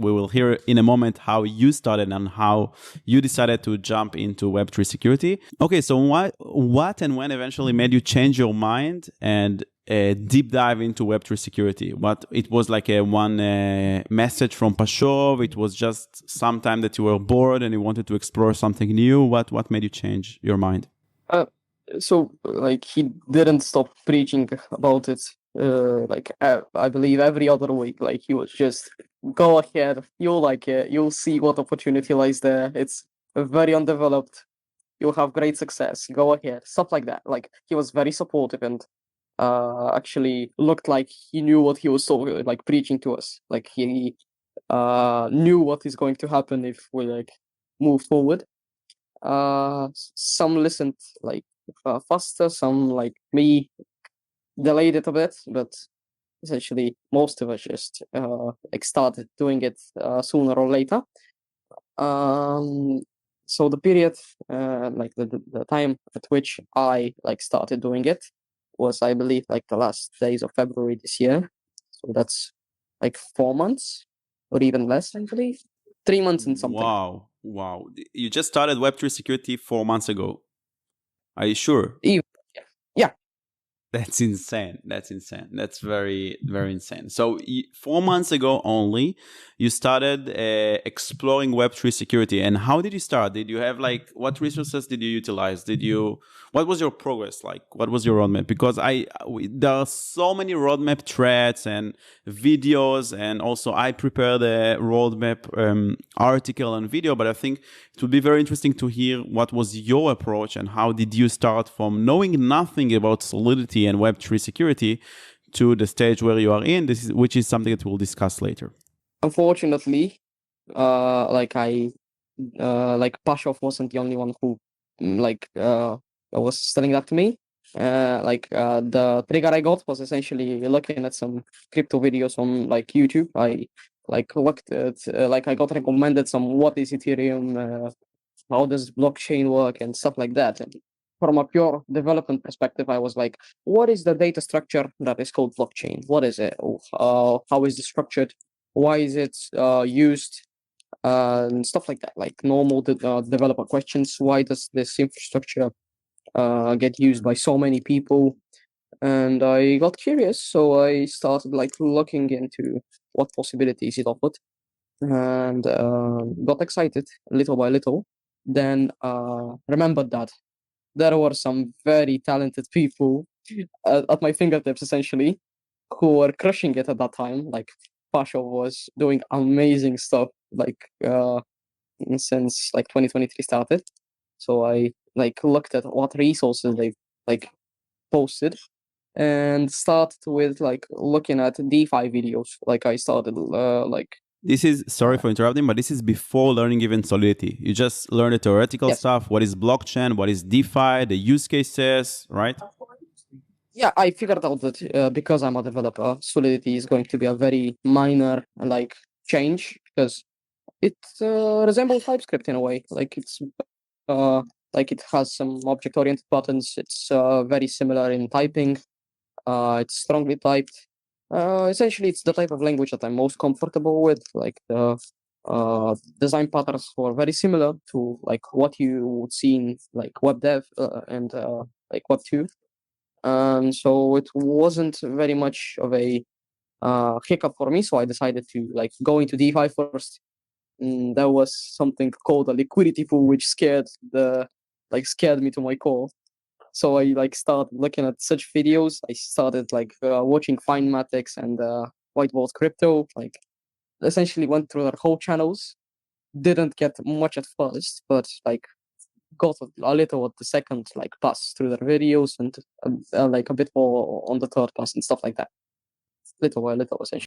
We will hear in a moment how you started and how you decided to jump into Web3 security. Okay, so what and when eventually made you change your mind and deep dive into Web3 security? What it was like a one message from Pashov? It was just sometime that you were bored and you wanted to explore something new. What made you change your mind? So like he didn't stop preaching about it. I believe every other week, like he was just go ahead, you'll like it, you'll see what opportunity lies there. It's very undeveloped. You'll have great success. Go ahead, stuff like that. Like he was very supportive and actually looked like he knew what he was like preaching to us. Like he knew what is going to happen if we like move forward. Some listened like faster, some like me delayed it a bit, but essentially most of us just like started doing it sooner or later. So the period, like the time at which I like started doing it was, I believe, like the last days of February this year. So that's like 4 months or even less, I believe. 3 months and something. Wow. You just started Web3 security 4 months ago. Are you sure? Yeah. That's insane. That's very, very insane. So 4 months ago only, you started exploring Web3 security. And how did you start? Did you have like, what resources did you utilize? What was your progress like? What was your roadmap? Because there are so many roadmap threads and videos. And also I prepared a roadmap article and video, but I think it would be very interesting to hear what was your approach and how did you start from knowing nothing about Solidity and Web3 security to the stage where you are in, which is something that we'll discuss later. Unfortunately, like Pashov wasn't the only one who was telling that to me. The trigger I got was essentially looking at some crypto videos on like YouTube. I like looked at I got recommended some what is Ethereum, how does blockchain work and stuff like that. And from a pure development perspective, I was like, what is the data structure that is called blockchain? What is it? How is it structured? Why is it used? And stuff like that, like normal developer questions. Why does this infrastructure get used by so many people? And I got curious, so I started like looking into what possibilities it offered, and got excited little by little. Then remembered that there were some very talented people at my fingertips, essentially, who were crushing it at that time. Like Pasha was doing amazing stuff, since like 2023 started. So I like looked at what resources they like posted and started with like looking at DeFi videos. Like I started This is, sorry for interrupting, but this is before learning even Solidity. You just learn the theoretical stuff. What is blockchain? What is DeFi? The use cases, right? Yeah, I figured out that because I'm a developer, Solidity is going to be a very minor like change because it resembles TypeScript in a way. Like it's like it has some object-oriented buttons. It's very similar in typing. It's strongly typed. Essentially, it's the type of language that I'm most comfortable with. Like the design patterns were very similar to like what you would see in like web dev and like web 2. So it wasn't very much of a hiccup for me. So I decided to like go into DeFi first. There was something called a liquidity pool, which scared me to my core. So I like started looking at such videos. I started like watching Finematics and Whiteboard Crypto. Like essentially went through their whole channels. Didn't get much at first, but like got a little at the second like pass through their videos and like a bit more on the third pass and stuff like that. Little by little, essentially.